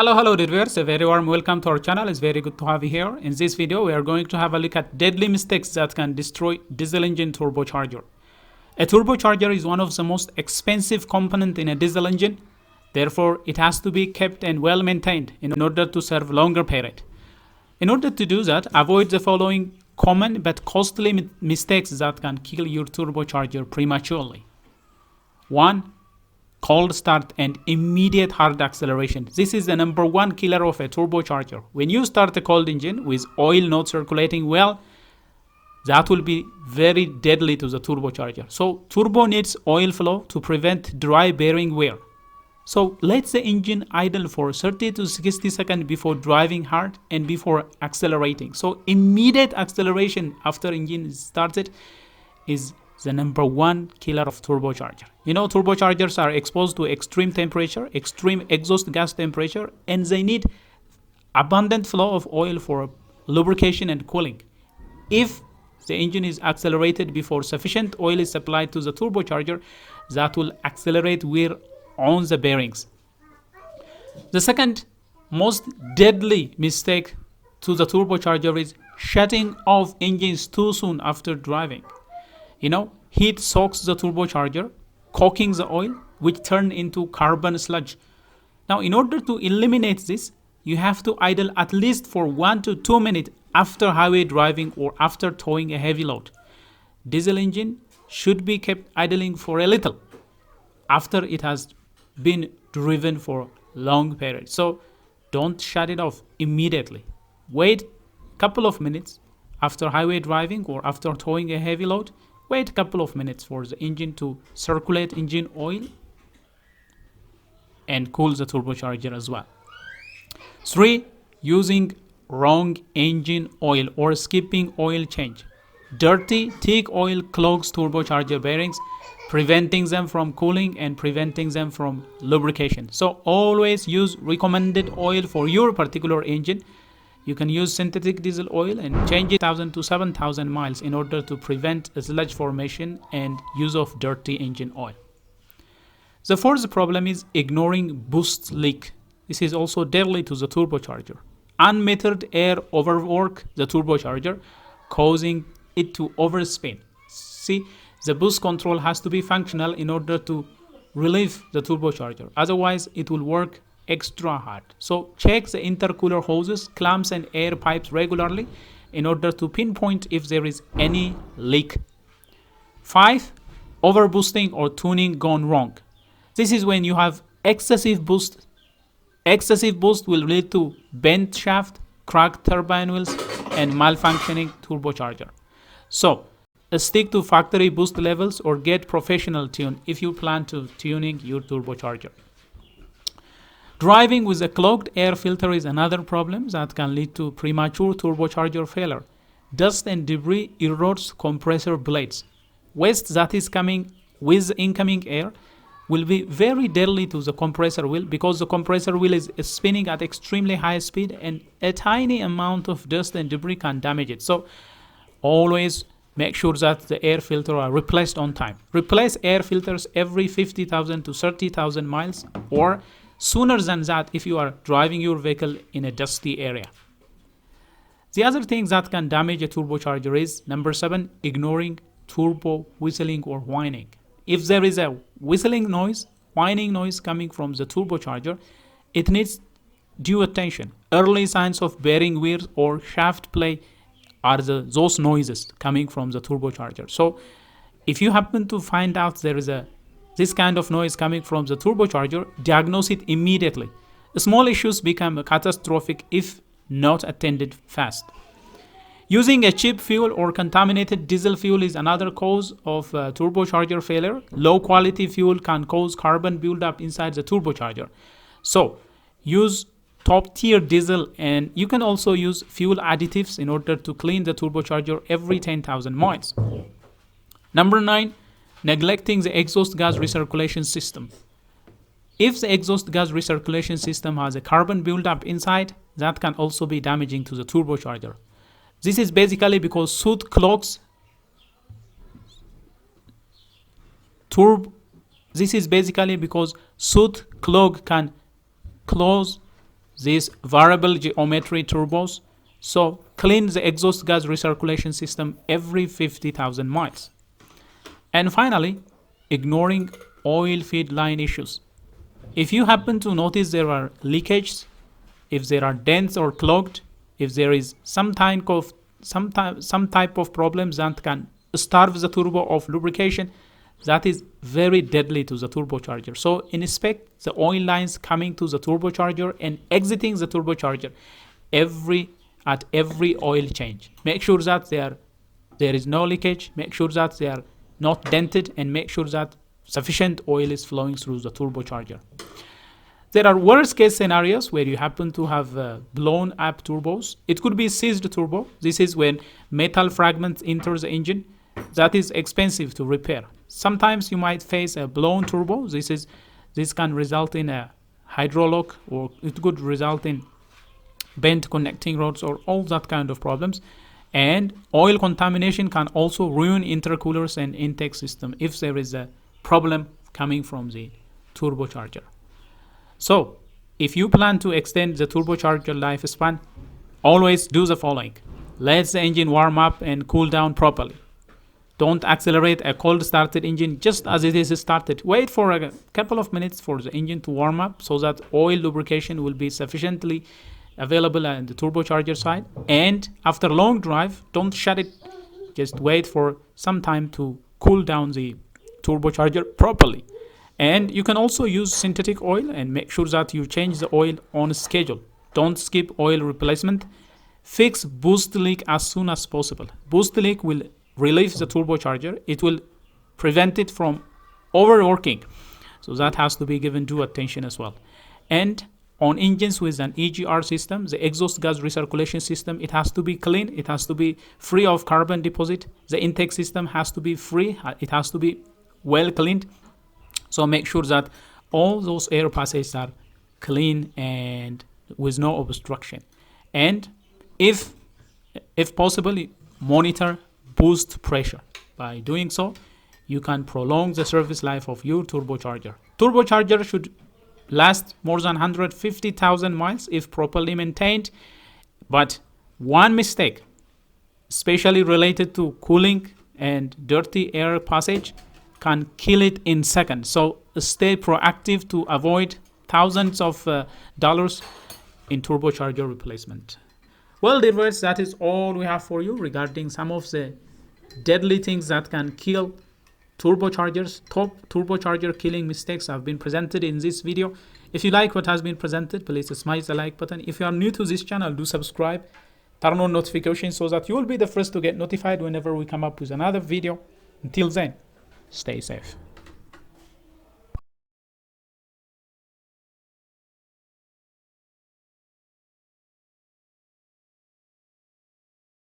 Hello viewers, a very warm welcome to our channel. It's very good to have you here. In this video we are going to have a look at deadly mistakes that can destroy diesel engine turbocharger. A turbocharger is one of the most expensive components in a diesel engine. Therefore it has to be kept and well maintained in order to serve longer period. In order to do that, avoid the following common but costly mistakes that can kill your turbocharger prematurely. 1. Cold start and immediate hard acceleration. This is the number one killer of a turbocharger. When you start a cold engine with oil not circulating well, that will be very deadly to the turbocharger. So turbo needs oil flow to prevent dry bearing wear. So let the engine idle for 30 to 60 seconds before driving hard and before accelerating. So immediate acceleration after engine is started is the number one killer of turbocharger. You know, turbochargers are exposed to extreme temperature, extreme exhaust gas temperature, and they need abundant flow of oil for lubrication and cooling. If the engine is accelerated before sufficient oil is supplied to the turbocharger, that will accelerate wear on the bearings. The second most deadly mistake to the turbocharger is shutting off engines too soon after driving. You know, heat soaks the turbocharger, caulking the oil, which turn into carbon sludge. Now, in order to eliminate this, you have to idle at least for 1 to 2 minutes after highway driving or after towing a heavy load. Diesel engine should be kept idling for a little after it has been driven for long period. So don't shut it off immediately. Wait a couple of minutes after highway driving or after towing a heavy load. Wait a couple of minutes for the engine to circulate engine oil and cool the turbocharger as well. 3. Using wrong engine oil or skipping oil change. Dirty, thick oil clogs turbocharger bearings, preventing them from cooling and preventing them from lubrication. So always use recommended oil for your particular engine. You can use synthetic diesel oil and change it 1,000 to 7,000 miles in order to prevent sludge formation and use of dirty engine oil. The fourth problem is ignoring boost leak. This is also deadly to the turbocharger. Unmetered air overwork the turbocharger, causing it to overspin. See, the boost control has to be functional in order to relieve the turbocharger. Otherwise, it will work extra hard. So check the intercooler hoses, clamps and air pipes regularly in order to pinpoint if there is any leak. 5. Overboosting or tuning gone wrong. This is when you have excessive boost. Excessive boost will lead to bent shaft, cracked turbine wheels and malfunctioning turbocharger. So stick to factory boost levels or get professional tune if you plan to tuning your turbocharger. Driving with a clogged air filter is another problem that can lead to premature turbocharger failure. Dust and debris erodes compressor blades. Waste that is coming with incoming air will be very deadly to the compressor wheel because the compressor wheel is spinning at extremely high speed and a tiny amount of dust and debris can damage it. So always make sure that the air filters are replaced on time. Replace air filters every 50,000 to 30,000 miles or sooner than that if you are driving your vehicle in a dusty area. The other thing that can damage a turbocharger is number 7, ignoring turbo whistling or whining. If there is a whistling noise, whining noise coming from the turbocharger, it needs due attention. Early signs of bearing wear or shaft play are those noises coming from the turbocharger. So if you happen to find out there is this kind of noise coming from the turbocharger, diagnose it immediately. Small issues become catastrophic if not attended fast. Using a cheap fuel or contaminated diesel fuel is another cause of turbocharger failure. Low quality fuel can cause carbon buildup inside the turbocharger. So use top tier diesel, and you can also use fuel additives in order to clean the turbocharger every 10,000 miles. Number 9. Neglecting the exhaust gas recirculation system. If the exhaust gas recirculation system has a carbon buildup inside, that can also be damaging to the turbocharger. This is basically because soot clogs This is basically because soot clog can close these variable geometry turbos. So clean the exhaust gas recirculation system every 50,000 miles. And finally, ignoring oil feed line issues. If you happen to notice there are leakages, if there are dents or clogged, if there is some type of problems that can starve the turbo of lubrication, that is very deadly to the turbocharger. So inspect the oil lines coming to the turbocharger and exiting the turbocharger at every oil change. Make sure that there is no leakage, make sure that they are not dented, and make sure that sufficient oil is flowing through the turbocharger. There are worst case scenarios where you happen to have blown up turbos. It could be seized turbo. This is when metal fragments enter the engine. That is expensive to repair. Sometimes you might face a blown turbo. This can result in a hydrolock, or it could result in bent connecting rods or all that kind of problems. And oil contamination can also ruin intercoolers and intake system if there is a problem coming from the turbocharger. So if you plan to extend the turbocharger lifespan, always do the following. Let the engine warm up and cool down properly. Don't accelerate a cold started engine just as it is started. Wait for a couple of minutes for the engine to warm up so that oil lubrication will be sufficiently available on the turbocharger side. And after a long drive, don't shut it. Just wait for some time to cool down the turbocharger properly. And you can also use synthetic oil, and make sure that you change the oil on schedule. Don't skip oil replacement. Fix boost leak as soon as possible. Boost leak will relieve the turbocharger. It will prevent it from overworking. So that has to be given due attention as well. And on engines with an EGR system, the exhaust gas recirculation system, it has to be clean. It has to be free of carbon deposit. The intake system has to be free. It has to be well cleaned. So make sure that all those air passages are clean and with no obstruction. And if possible, monitor boost pressure. By doing so, you can prolong the service life of your turbocharger. Turbocharger should last more than 150,000 miles if properly maintained. But one mistake, especially related to cooling and dirty air passage, can kill it in seconds. So stay proactive to avoid thousands of dollars in turbocharger replacement. Well, dear viewers, that is all we have for you regarding some of the deadly things that can kill turbochargers. Top turbocharger killing mistakes have been presented in this video. If you like what has been presented, please smash the like button. If you are new to this channel, do subscribe, turn on notifications so that you will be the first to get notified whenever we come up with another video. Until then, stay safe.